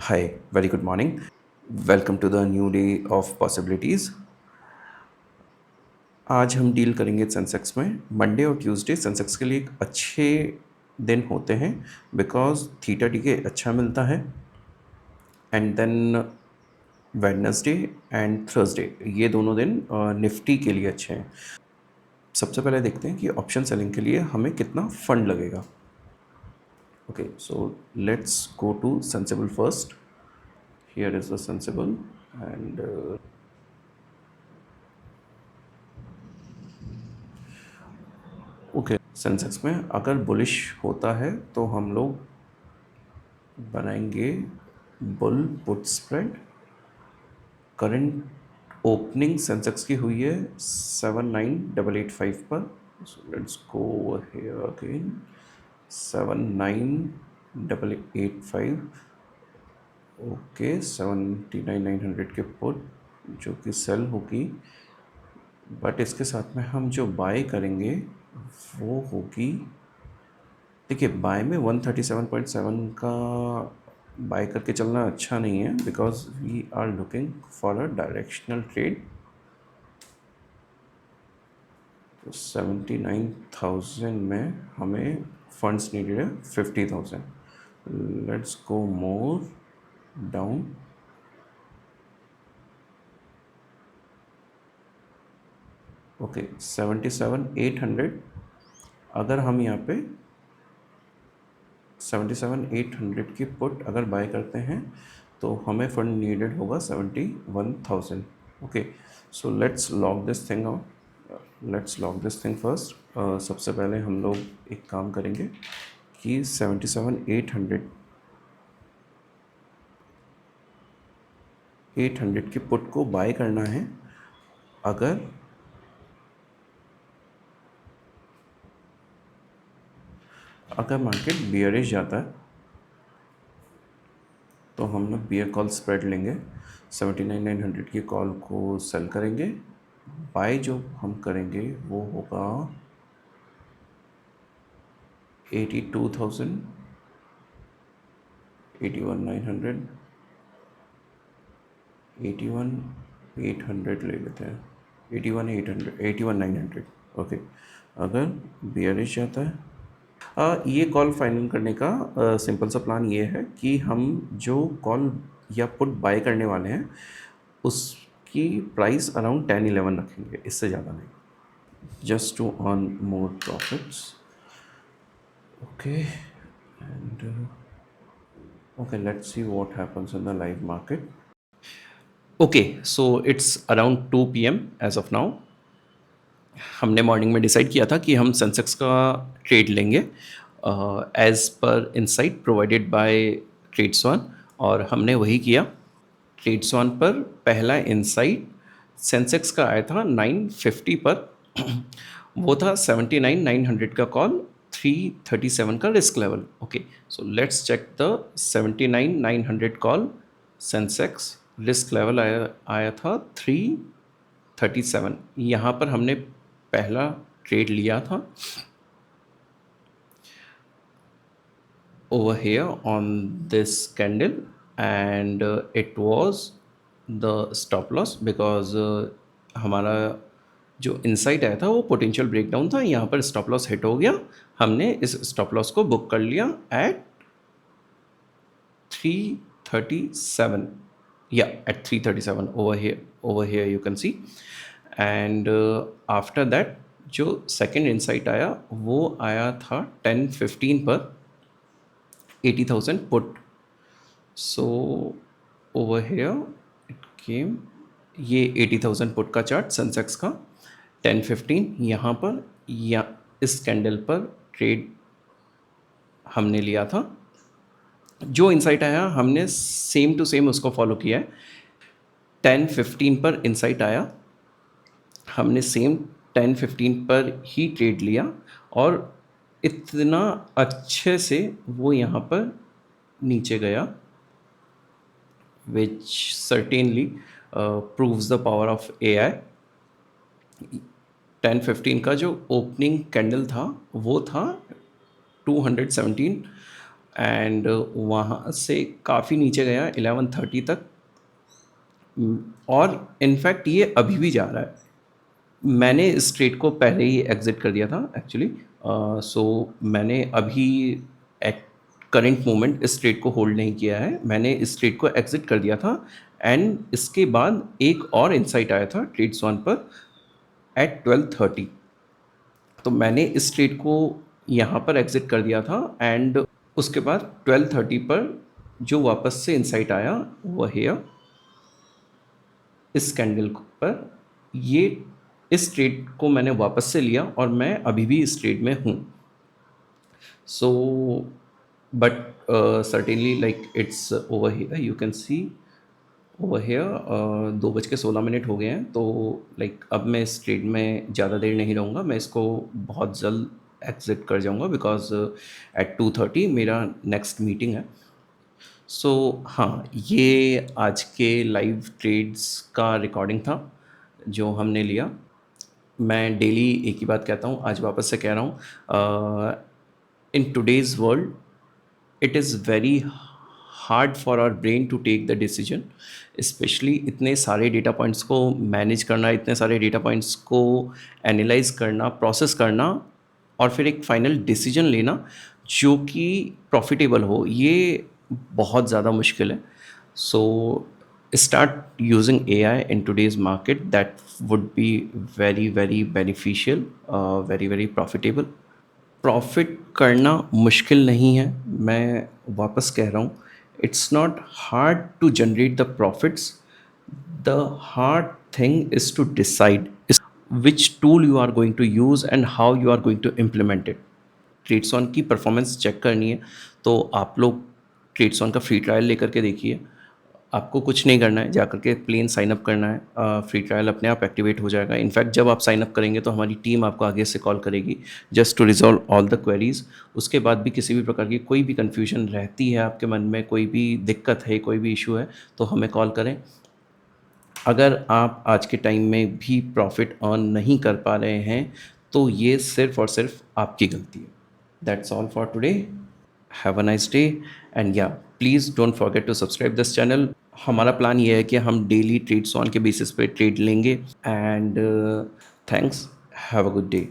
Hi, very good morning. Welcome to the new day of possibilities. आज हम deal करेंगे Sensex में। Monday और ट्यूसडे सेंसेक्स के लिए एक अच्छे दिन होते हैं बिकॉज थीटा डी के अच्छा मिलता है। And then Wednesday and Thursday ये दोनों दिन निफ्टी के लिए अच्छे हैं। सबसे पहले देखते हैं कि ऑप्शन सेलिंग के लिए हमें कितना फंड लगेगा। Okay, so let's go to Sensibull first. Here is the Sensibull and okay, Sensex में अगर बुलिश होता है तो हम लोग बनाएंगे bull put spread. Current opening Sensex की हुई है 79885 पर। So let's go here again 79885। Okay, 79900 के पुट जो कि सेल होगी, बट इसके साथ में हम जो बाय करेंगे वो होगी, देखिए बाय में 137.7 का बाय करके चलना अच्छा नहीं है because we are looking for a directional trade. तो 79,000 में हमें फंड्स नीडेड है 50,000। Let's go more down. Okay, 77,800। अगर हम यहाँ पे 77,800 की पुट अगर बाय करते हैं तो हमें फंड नीडेड होगा 71,000। Okay, so let's lock this thing out. Let's lock this thing first. सबसे पहले हम लोग एक काम करेंगे कि 77,800 की पुट को बाय करना है। अगर अगर मार्केट बियरिश जाता है तो हम लोग बियर कॉल स्प्रेड लेंगे। 79,900 की कॉल को सेल करेंगे। बाय जो हम करेंगे वो होगा 82,000, 81,900, 81,800 ले लेते हैं। 81,800, 81,900। ओके, अगर बियरिश जाता है ये कॉल फाइनल करने का सिंपल सा प्लान ये है कि हम जो कॉल या पुट बाय करने वाले हैं उसकी प्राइस अराउंड 10-11 रखेंगे, इससे ज़्यादा नहीं, just to earn more profits. Okay, and okay, let's see what happens in the live market. Okay, so it's around 2 PM as of now. हमने मॉर्निंग में डिसाइड किया था कि हम सेंसेक्स का ट्रेड लेंगे as per insight provided by ट्रेड्सवन, और हमने वही किया। ट्रेड्सवन पर पहला इंसाइट सेंसेक्स का आया था 950 पर। वो था 79,900 का कॉल, 337 का risk level. Okay, so let's check the 79,900 call Sensex. Risk level आया था 337। यहाँ पर हमने पहला ट्रेड लिया था over here on this candle, and it was the stop loss because हमारा जो इनसाइट आया था वो पोटेंशियल ब्रेकडाउन था। यहाँ पर स्टॉप लॉस हिट हो गया, हमने इस स्टॉप लॉस को बुक कर लिया एट 337। या at 337 over here you can see। And after that जो सेकेंड इनसाइट आया वो आया था 10:15 पर 80,000 put. So over here it came, ये 80,000 पुट का चार्ट सेंसेक्स का 10:15 यहाँ पर, या इस कैंडल पर ट्रेड हमने लिया था। जो इनसाइट आया हमने सेम टू सेम उसको फॉलो किया है। 10:15 पर इनसाइट आया, हमने सेम 10:15 पर ही ट्रेड लिया, और इतना अच्छे से वो यहाँ पर नीचे गया, which certainly proves the power of AI। 10:15 का जो ओपनिंग कैंडल था वो था 217 एंड वहाँ से काफ़ी नीचे गया 11:30 तक। और इनफैक्ट ये अभी भी जा रहा है। मैंने इस ट्रेड को पहले ही एग्ज़िट कर दिया था एक्चुअली। सो मैंने अभी एट करंट मोमेंट इस ट्रेड को होल्ड नहीं किया है। मैंने इस ट्रेड को एग्ज़िट कर दिया था एंड इसके बाद एक और इनसाइट आया था ट्रेड्स वन पर एट 12:30। तो मैंने इस ट्रेड को यहाँ पर एग्ज़िट कर दिया था एंड उसके बाद 12:30 पर जो वापस से इनसाइट आया वो है इस कैंडल पर। ये इस ट्रेड को मैंने वापस से लिया और मैं अभी भी इस ट्रेड में हूँ। So but certainly like it's over here, you can see over here 2:16 हो गए हैं। तो लाइक अब मैं इस ट्रेड में ज़्यादा देर नहीं रहूँगा, मैं इसको बहुत जल्द एग्ज़िट कर जाऊँगा बिकॉज़ एट 2:30 मेरा नेक्स्ट मीटिंग है। सो हाँ, ये आज के लाइव ट्रेड्स का रिकॉर्डिंग था जो हमने लिया। मैं डेली एक ही बात कहता हूँ, आज वापस से कह रहा हूँ, in today's world it is very hard for our brain to take the decision. Specially इतने सारे डेटा पॉइंट्स को मैनेज करना, इतने सारे डेटा पॉइंट्स को एनालाइज करना, प्रोसेस करना और फिर एक फाइनल डिसीजन लेना जो कि प्रॉफिटेबल हो, ये बहुत ज़्यादा मुश्किल है। सो start using AI in today's market, that would be very very beneficial, very very profitable। Profit करना मुश्किल नहीं है, मैं वापस कह रहा हूँ, it's not hard to generate the profits. The hard thing is to decide which tool you are going to use and how you are going to implement it. Tradetron की परफॉर्मेंस चेक करनी है तो आप लोग ट्रेड्सॉन का free trial लेकर के देखिए। आपको कुछ नहीं करना है, जाकर के प्लेन साइन अप करना है, फ्री ट्रायल अपने आप एक्टिवेट हो जाएगा। इनफैक्ट जब आप साइन अप करेंगे तो हमारी टीम आपको आगे से कॉल करेगी just to resolve all the queries. उसके बाद भी किसी भी प्रकार की कोई भी कन्फ्यूजन रहती है आपके मन में, कोई भी दिक्कत है, कोई भी इशू है, तो हमें कॉल करें। अगर आप आज के टाइम में भी प्रॉफिट अर्न नहीं कर पा रहे हैं तो ये सिर्फ और सिर्फ आपकी गलती है। That's all for today. Have a nice day and yeah please don't forget to subscribe this channel. हमारा प्लान ये है कि हम डेली ट्रेड्स ऑन के बेसिस पे ट्रेड लेंगे and thanks, have a good day.